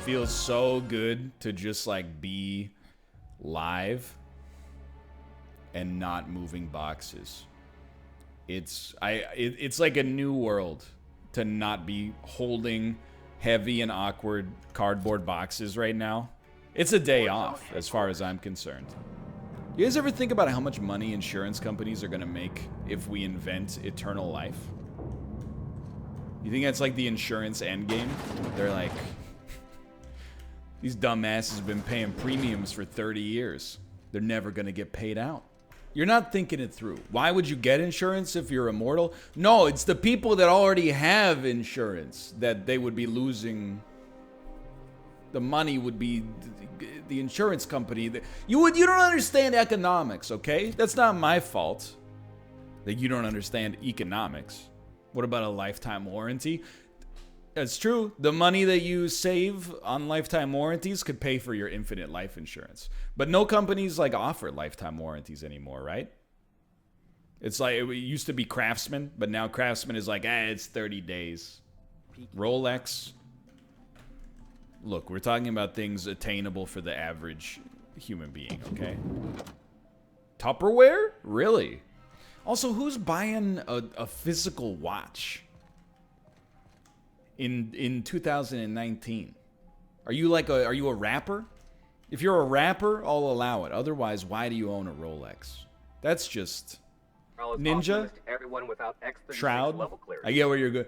It feels so good to just like be live and not moving boxes. It's like a new world to not be holding heavy and awkward cardboard boxes right now. It's a day off as far as I'm concerned. You guys ever think about how much money insurance companies are gonna make if we invent eternal life? You think that's like the insurance endgame? They're like, these dumbasses have been paying premiums for 30 years. They're never gonna get paid out. You're not thinking it through. Why would you get insurance if you're immortal? No, it's the people that already have insurance that they would be losing. The money would be the insurance company. You don't understand economics, okay? That's not my fault that you don't understand economics. What about a lifetime warranty? That's true. The money that you save on lifetime warranties could pay for your infinite life insurance. But no companies like offer lifetime warranties anymore, right? It's like it used to be Craftsman, but now Craftsman is like, it's 30 days. Rolex. Look, we're talking about things attainable for the average human being, okay? Tupperware? Really? Also, who's buying a physical watch in 2019? Are you a rapper? If you're a rapper, I'll allow it. Otherwise, why do you own a Rolex? That's just Ninja, Shroud. I get where you're good.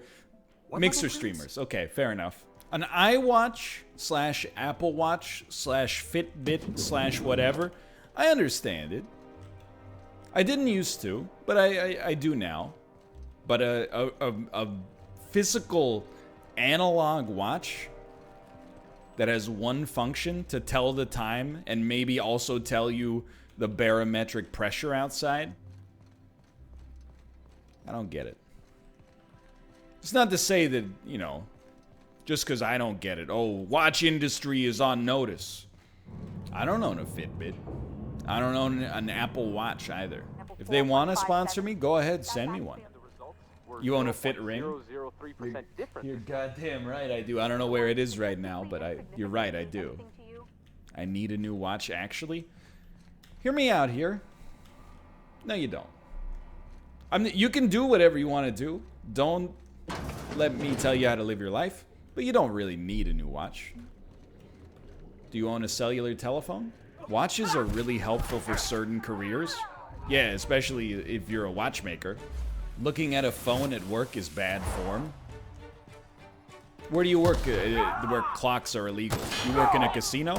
Mixer streamers. Okay, fair enough. An iWatch / Apple Watch / Fitbit / whatever. I understand it. I didn't used to, but I do now. But a physical analog watch that has one function to tell the time and maybe also tell you the barometric pressure outside. I don't get it. It's not to say that, you know, just because I don't get it. Oh, watch industry is on notice. I don't own a Fitbit. I don't own an Apple Watch either. If they want to sponsor me, go ahead, send me one. You own a Fit Ring? You're goddamn right I do. I don't know where it is right now, but you're right, I do. I need a new watch, actually. Hear me out here. No, you don't. You can do whatever you want to do. Don't let me tell you how to live your life. But you don't really need a new watch. Do you own a cellular telephone? Watches are really helpful for certain careers. Yeah, especially if you're a watchmaker. Looking at a phone at work is bad form. Where do you work where clocks are illegal? You work in a casino?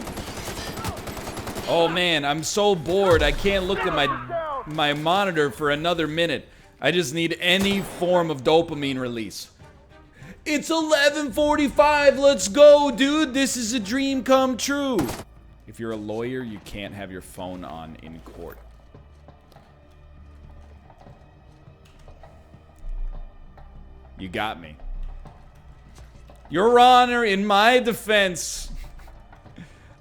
Oh man, I'm so bored. I can't look at my monitor for another minute. I just need any form of dopamine release. It's 11:45. Let's go, dude. This is a dream come true. If you're a lawyer, you can't have your phone on in court. You got me. Your Honor, in my defense,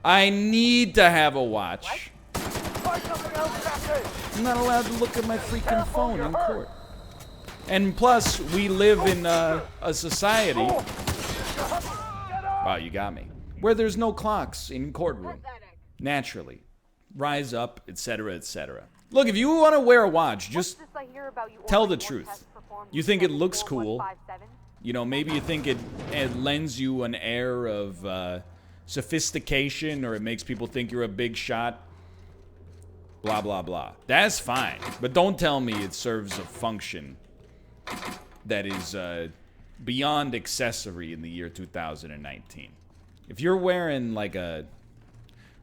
I need to have a watch. I'm not allowed to look at my freaking phone in court. And plus, we live in a society. Wow, you got me. Where there's no clocks in courtroom. Naturally. Rise up, etc., etc. Look, if you want to wear a watch, just tell the truth. You think it looks cool. You know, maybe you think it lends you an air of sophistication, or it makes people think you're a big shot. Blah, blah, blah. That's fine. But don't tell me it serves a function that is beyond accessory in the year 2019. If you're wearing like a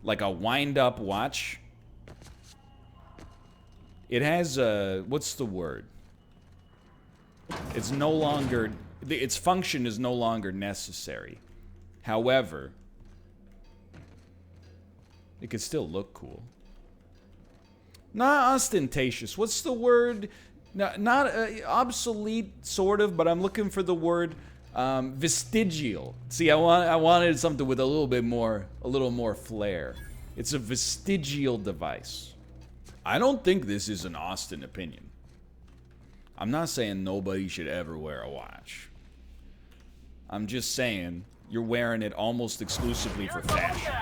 wind-up watch, it has what's the word? It's no longer, its function is no longer necessary. However, it could still look cool. Not ostentatious. What's the word? Not obsolete, sort of, but I'm looking for the word vestigial. See, I wanted something with a little more flair. It's a vestigial device. I don't think this is an Austin opinion. I'm not saying nobody should ever wear a watch. I'm just saying you're wearing it almost exclusively for fashion.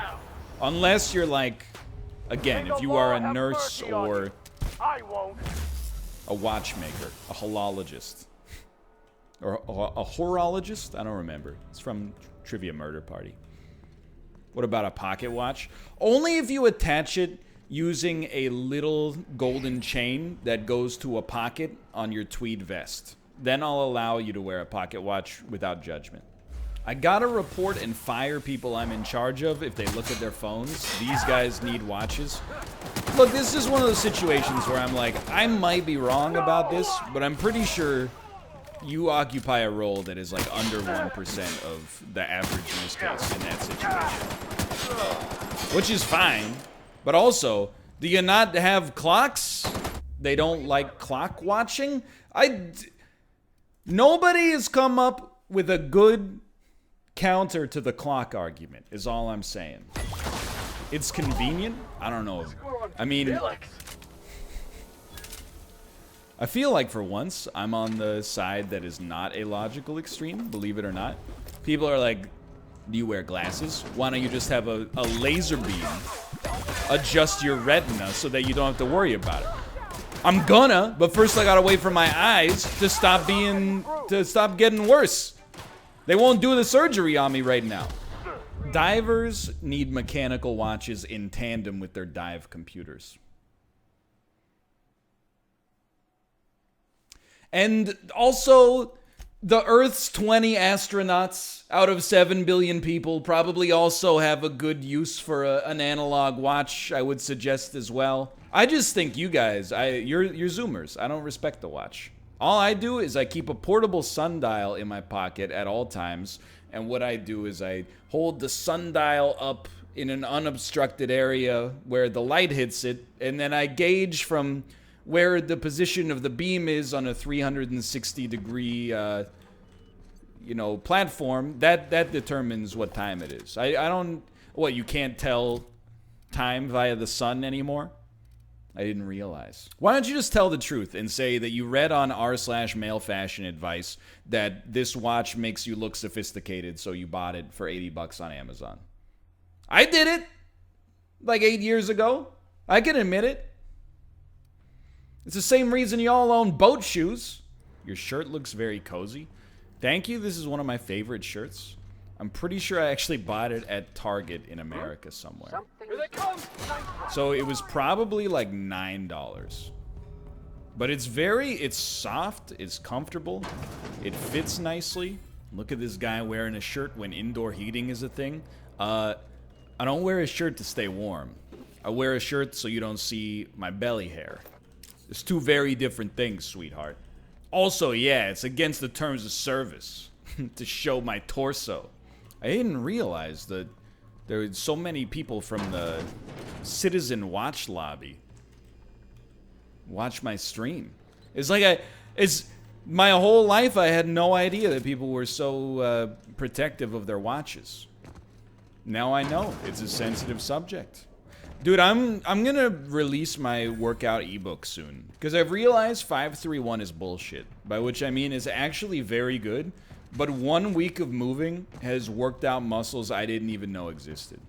Unless you're like, again, if you are a nurse or a watchmaker, a holologist, or a horologist? I don't remember. It's from Trivia Murder Party. What about a pocket watch? Only if you attach it using a little golden chain that goes to a pocket on your tweed vest. Then I'll allow you to wear a pocket watch without judgment. I gotta report and fire people I'm in charge of if they look at their phones. These guys need watches. Look, this is one of those situations where I'm like, I might be wrong about this, but I'm pretty sure you occupy a role that is like under 1% of the average use case in that situation. Which is fine, but also, do you not have clocks? They don't like clock watching? Nobody has come up with a good counter to the clock argument, is all I'm saying. It's convenient? I don't know. I mean, I feel like for once, I'm on the side that is not a logical extreme, believe it or not. People are like, do you wear glasses? Why don't you just have a laser beam adjust your retina so that you don't have to worry about it? I'm gonna, but first I gotta wait for my eyes to stop getting worse. They won't do the surgery on me right now. Divers need mechanical watches in tandem with their dive computers. And also, the Earth's 20 astronauts out of 7 billion people probably also have a good use for an analog watch, I would suggest as well. I just think you guys, you're Zoomers. I don't respect the watch. All I do is I keep a portable sundial in my pocket at all times, and what I do is I hold the sundial up in an unobstructed area where the light hits it, and then I gauge from where the position of the beam is on a 360-degree, platform. That determines what time it is. I don't... What, you can't tell time via the sun anymore? I didn't realize. Why don't you just tell the truth and say that you read on r/male fashion advice that this watch makes you look sophisticated, so you bought it for $80 on Amazon? I did it like 8 years ago. I can admit it. It's the same reason y'all own boat shoes. Your shirt looks very cozy. Thank you. This is one of my favorite shirts. I'm pretty sure I actually bought it at Target in America somewhere. So it was probably like $9. But it's soft, it's comfortable, it fits nicely. Look at this guy wearing a shirt when indoor heating is a thing. I don't wear a shirt to stay warm. I wear a shirt so you don't see my belly hair. It's two very different things, sweetheart. Also, yeah, it's against the terms of service to show my torso. I didn't realize that there were so many people from the Citizen Watch lobby watch my stream. It's like my whole life I had no idea that people were so protective of their watches. Now I know it's a sensitive subject. Dude, I'm gonna release my workout ebook soon because I've realized 531 is bullshit. By which I mean it's actually very good, but 1 week of moving has worked out muscles I didn't even know existed.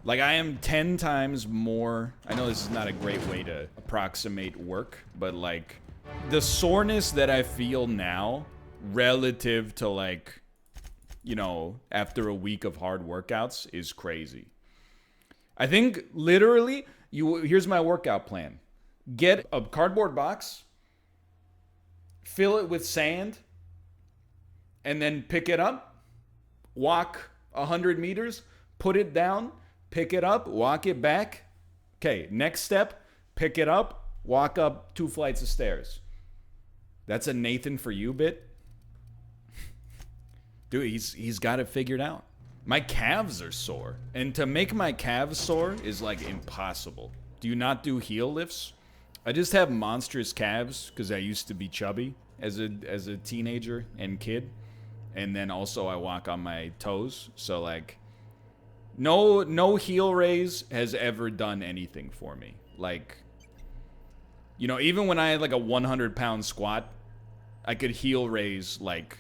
Like, I am 10 times more... I know this is not a great way to approximate work, but, like, the soreness that I feel now relative to, like, after a week of hard workouts is crazy. I think, literally, here's my workout plan. Get a cardboard box, fill it with sand, and then pick it up, walk 100 meters, put it down, pick it up, walk it back. Okay, next step, pick it up, walk up 2 flights of stairs. That's a Nathan for you bit. Dude, he's got it figured out. My calves are sore, and to make my calves sore is like impossible. Do you not do heel lifts? I just have monstrous calves because I used to be chubby as a teenager and kid. And then also I walk on my toes. So like no heel raise has ever done anything for me. Like, even when I had like a 100-pound squat, I could heel raise like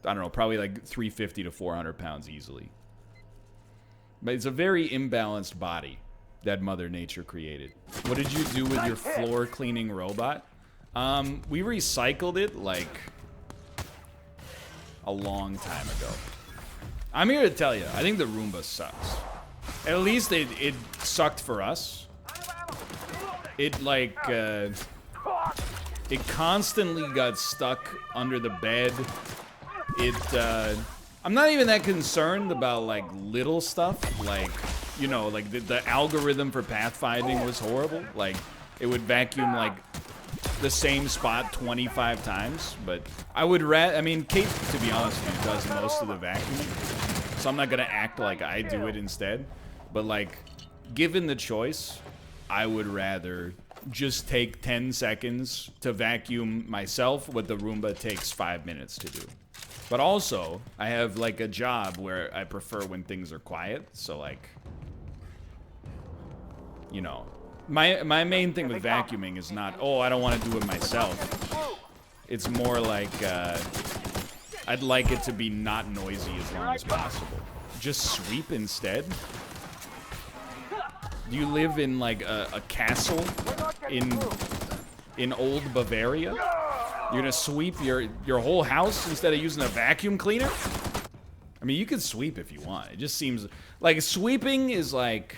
I don't know, probably like 350 to 400 pounds easily. But it's a very imbalanced body that Mother Nature created. What did you do with your floor cleaning robot? We recycled it like a long time ago. I'm here to tell you, I think the Roomba sucks. At least it sucked for us. It like, it constantly got stuck under the bed. I'm not even that concerned about like little stuff. Like, you know, like the algorithm for pathfinding was horrible. Like, it would vacuum like the same spot 25 times. But I would I mean, Kate, to be honest with you, does most of the vacuuming. So I'm not gonna act like I do it instead. But like, given the choice, I would rather just take 10 seconds to vacuum myself what the Roomba takes 5 minutes to do. But also, I have like a job where I prefer when things are quiet. So like, you know, my main thing with vacuuming is not, oh, I don't want to do it myself. It's more like, I'd like it to be not noisy as long as possible. Just sweep instead. Do you live in like a castle in old Bavaria? You're gonna sweep your whole house instead of using a vacuum cleaner? I mean, you can sweep if you want. It just seems like sweeping is like,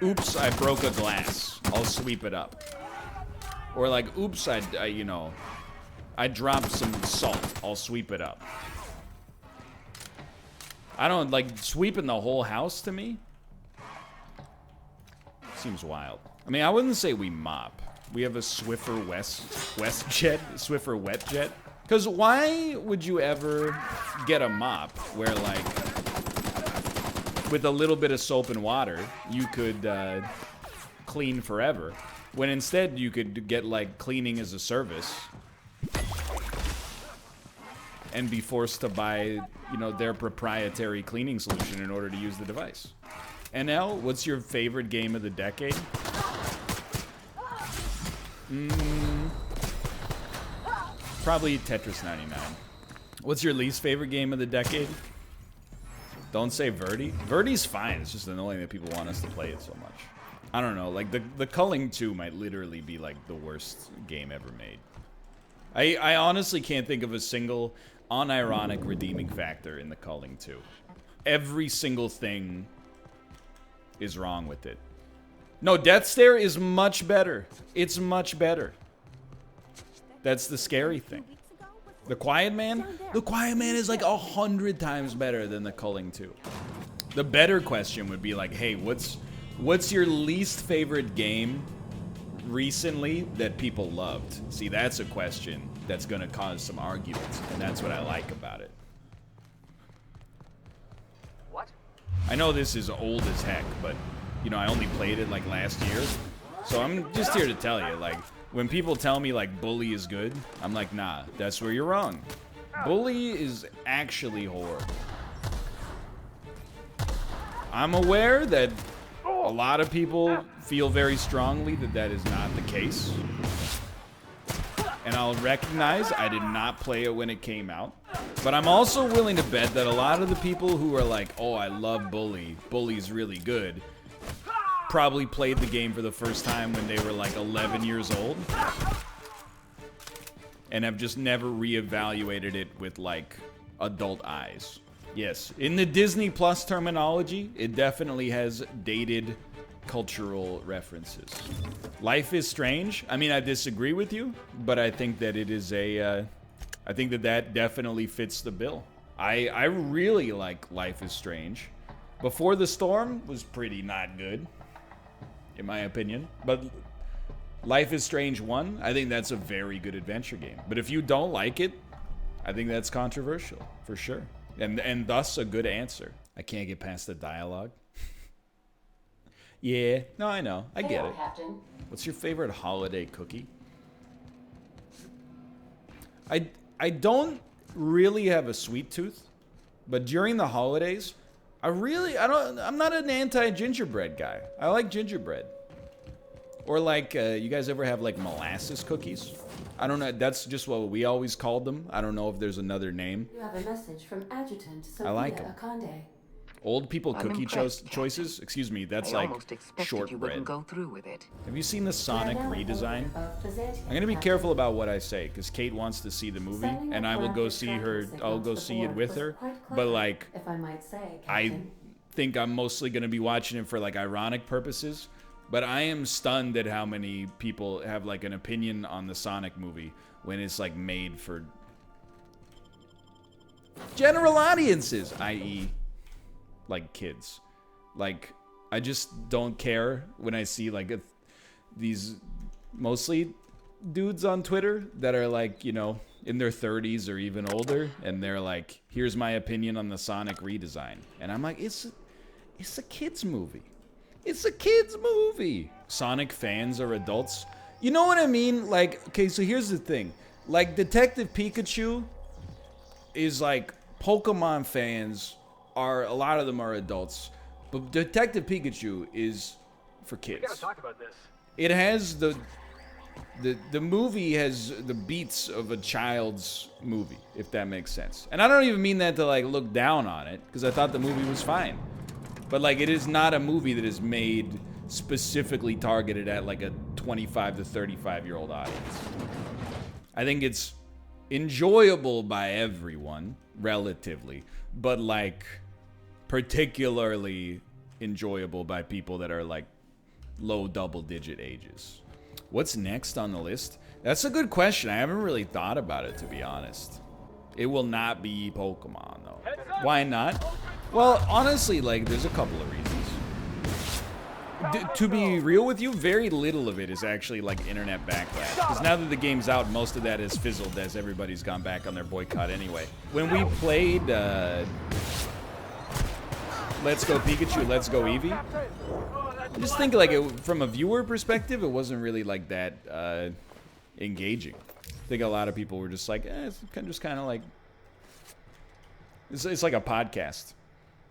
oops, I broke a glass. I'll sweep it up. Or like, oops, I you know, I dropped some salt. I'll sweep it up. I don't like sweeping the whole house to me. Seems wild. I mean, I wouldn't say we mop. We have a Swiffer WestJet, Swiffer WetJet. Because why would you ever get a mop where, like, with a little bit of soap and water, you could clean forever, when instead you could get, like, cleaning as a service and be forced to buy, you know, their proprietary cleaning solution in order to use the device. NL, what's your favorite game of the decade? Probably Tetris 99. What's your least favorite game of the decade? Don't say Verdi. Verdi's fine. It's just annoying that people want us to play it so much. I don't know. Like, the Culling 2 might literally be, like, the worst game ever made. I honestly can't think of a single unironic redeeming factor in the Culling 2. Every single thing is wrong with it. No, Death Stare is much better. It's much better. That's the scary thing. The Quiet Man? The Quiet Man is like 100 times better than the Culling 2. The better question would be like, hey, what's your least favorite game recently that people loved? See, that's a question that's gonna cause some arguments, and that's what I like about it. What? I know this is old as heck, but you know, I only played it like last year. So I'm just here to tell you, like, when people tell me like Bully is good, I'm like, nah, that's where you're wrong. Bully is actually horrible. I'm aware that a lot of people feel very strongly that that is not the case. And I'll recognize I did not play it when it came out. But I'm also willing to bet that a lot of the people who are like, oh, I love Bully, Bully's really good, probably played the game for the first time when they were like 11 years old. And have just never reevaluated it with like adult eyes. Yes, in the Disney Plus terminology, it definitely has dated cultural references. Life is Strange. I mean, I disagree with you, but I think that it is a, I think that that definitely fits the bill. I really like Life is Strange. Before the Storm was pretty not good, in my opinion. But Life is Strange 1, I think that's a very good adventure game. But if you don't like it, I think that's controversial, for sure. And thus a good answer. I can't get past the dialogue. Yeah, no, I know. I get it. What's your favorite holiday cookie? I don't really have a sweet tooth, but during the holidays, I'm not an anti-gingerbread guy. I like gingerbread. Or like, you guys ever have like molasses cookies? I don't know. That's just what we always called them. I don't know if there's another name. You have a message from Adjutant Sophia I like 'em. Akande. Old people cookie impressed, choices? Excuse me, that's I like almost expected you shortbread. wouldn't go through with it. Have you seen the Sonic redesign? I'm gonna be Captain. careful about what I say, because Kate wants to see the movie, Sending and a I will go corrected see tracking her. signal I'll to go the see it board with was her. quite But clever, like, if I might say, I Captain. think I'm mostly gonna be watching it for like ironic purposes. But I am stunned at how many people have like an opinion on the Sonic movie when it's like made for general audiences, i.e., like kids. Like, I just don't care when I see like these mostly dudes on Twitter that are like, you know, in their 30s or even older, and they're like, here's my opinion on the Sonic redesign. And I'm like, it's a kids movie. It's a kids movie. Sonic fans are adults. You know what I mean? Like, okay, so here's the thing. Like, Detective Pikachu is like, Pokemon fans are, a lot of them are adults. But Detective Pikachu is for kids. We gotta talk about this. It has the movie has the beats of a child's movie, if that makes sense. And I don't even mean that to like look down on it, because I thought the movie was fine. But like, it is not a movie that is made specifically targeted at like a 25 to 35-year-old audience. I think it's enjoyable by everyone, relatively, but like particularly enjoyable by people that are like low double-digit ages. What's next on the list? That's a good question. I haven't really thought about it, to be honest. It will not be Pokemon, though. Why not? Well, honestly, like, there's a couple of reasons. To be real with you, very little of it is actually, like, internet backlash. Because now that the game's out, most of that has fizzled as everybody's gone back on their boycott anyway. When we played Let's Go Pikachu, Let's Go Eevee, I just think, like, from a viewer perspective, it wasn't really, like, that engaging. I think a lot of people were just like, it's just kind of like... It's like a podcast.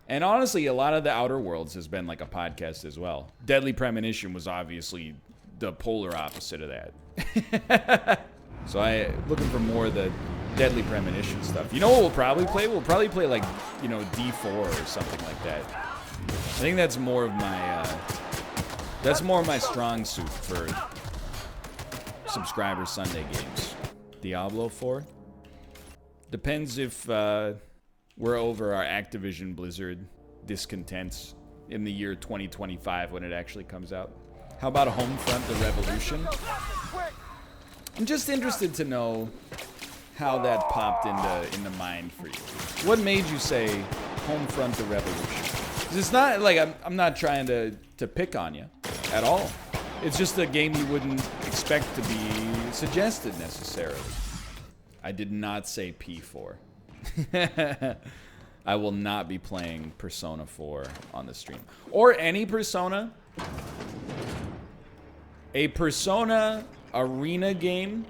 And honestly, a lot of the Outer Worlds has been like a podcast as well. Deadly Premonition was obviously the polar opposite of that. So looking for more of the Deadly Premonition stuff. You know what we'll probably play? We'll probably play like, you know, D4 or something like that. I think that's more of my strong suit for Subscriber Sunday games. Diablo 4? Depends if we're over our Activision Blizzard discontents in the year 2025 when it actually comes out. How about Homefront: The Revolution? I'm just interested to know how that popped into mind for you. What made you say Homefront: The Revolution? 'Cause it's not like I'm not trying to pick on you at all. It's just a game you wouldn't expect to be suggested necessarily. I did not say P4. I will not be playing Persona 4 on the stream. Or any Persona. A Persona arena game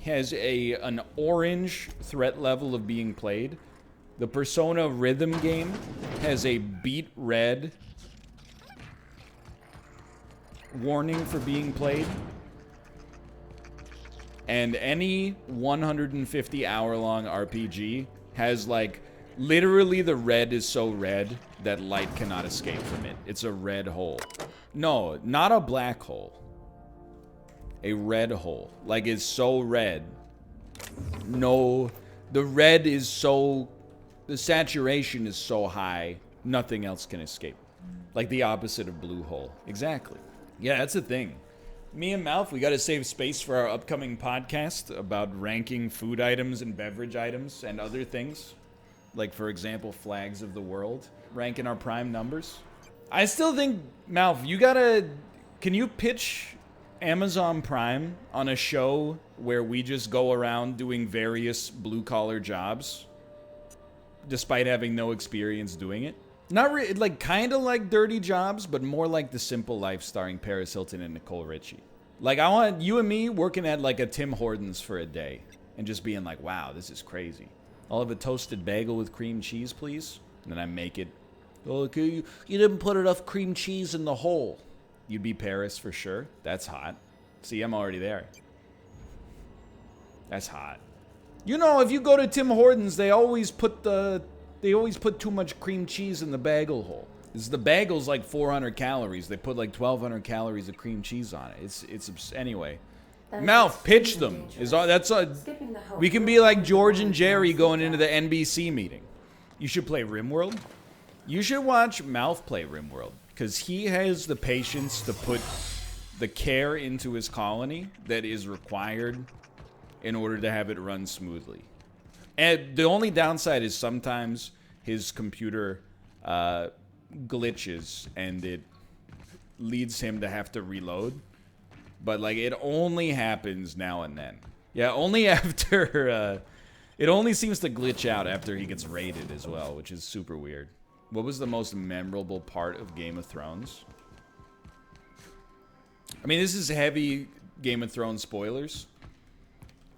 has an orange threat level of being played. The Persona rhythm game has a beat red warning for being played. And any 150-hour-long RPG has, like, literally the red is so red that light cannot escape from it. It's a red hole. No, not a black hole. A red hole. Like, it's so red. No, the red is so... The saturation is so high, nothing else can escape. Like the opposite of blue hole. Exactly. Yeah, that's the thing. Me and Malf, we got to save space for our upcoming podcast about ranking food items and beverage items and other things. Like, for example, flags of the world. Ranking our prime numbers. I still think, Malf, you got to... Can you pitch Amazon Prime on a show where we just go around doing various blue-collar jobs despite having no experience doing it? Not really, like, kind of like Dirty Jobs, but more like The Simple Life starring Paris Hilton and Nicole Richie. Like, I want you and me working at, like, a Tim Hortons for a day and just being like, wow, this is crazy. I'll have a toasted bagel with cream cheese, please. And then I make it. Oh, okay, you didn't put enough cream cheese in the hole. You'd be Paris for sure. That's hot. See, I'm already there. That's hot. You know, if you go to Tim Hortons, they always put too much cream cheese in the bagel hole. The bagel's like 400 calories. They put like 1,200 calories of cream cheese on it. Anyway. Mouth, pitch them. We can be like George and Jerry going into the NBC meeting. You should play Rimworld. You should watch Mouth play Rimworld, because he has the patience to put the care into his colony that is required in order to have it run smoothly. And the only downside is sometimes his computer glitches and it leads him to have to reload. But, like, it only happens now and then. Yeah, only after, it only seems to glitch out after he gets raided as well, which is super weird. What was the most memorable part of Game of Thrones? I mean, this is heavy Game of Thrones spoilers.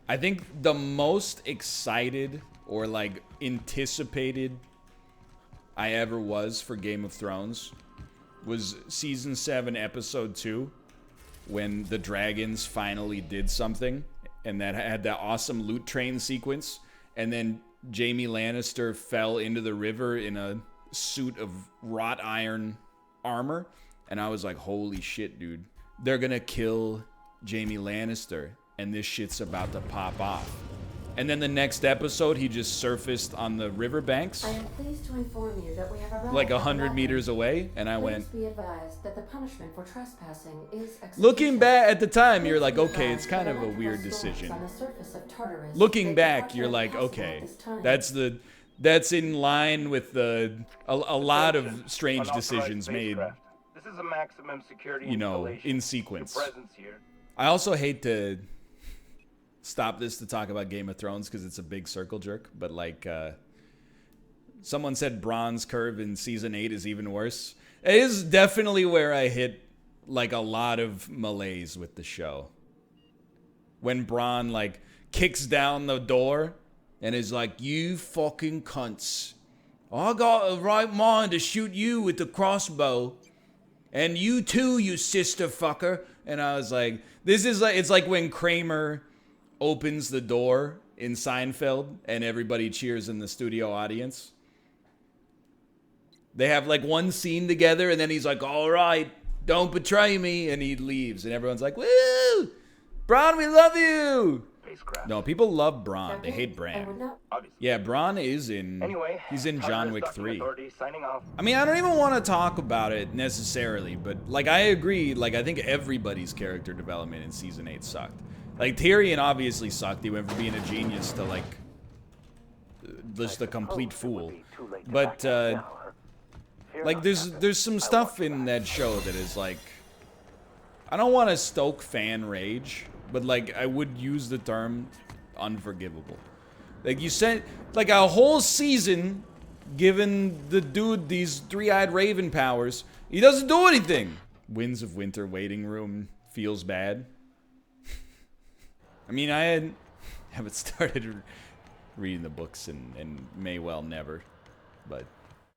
I think the most excited or, like, anticipated I ever was for Game of Thrones was Season 7, Episode 2. When the dragons finally did something, and that had that awesome loot train sequence, and then Jaime Lannister fell into the river in a suit of wrought iron armor, and I was like, holy shit, dude. They're gonna kill Jaime Lannister, and this shit's about to pop off. And then the next episode, he just surfaced on the riverbanks. I am pleased to inform you that we have arrived like 100 meters away, and I went. Please be advised that the punishment for trespassing is execution. Looking back at the time, you're like, okay, it's kind of a weird decision. Looking back, you're like, okay, that's in line with a lot of strange decisions made. This is a maximum security in sequence. I also hate to stop this to talk about Game of Thrones because it's a big circle jerk, but like someone said Bronn's curve in season 8 is even worse. It is definitely where I hit like a lot of malaise with the show. When Bronn like kicks down the door and is like, you fucking cunts. I got a right mind to shoot you with the crossbow. And you too, you sister fucker. And I was like, this is like, it's like when Kramer opens the door in Seinfeld and everybody cheers in the studio audience. They have like one scene together and then he's like, all right, don't betray me. And he leaves and everyone's like, woo! Bronn, we love you! No, people love Bronn. They hate Bran. Yeah, Bronn is he's in John Wick 3. I mean, I don't even want to talk about it necessarily, but like I agree, like I think everybody's character development in season 8 sucked. Like Tyrion obviously sucked. He went from being a genius to like just a complete fool. But like there's some stuff in that show that is like, I don't want to stoke fan rage, but like I would use the term unforgivable. Like you said, like a whole season giving the dude these three-eyed raven powers, he doesn't do anything. Winds of Winter waiting room feels bad. I mean, I haven't started reading the books and may well never, but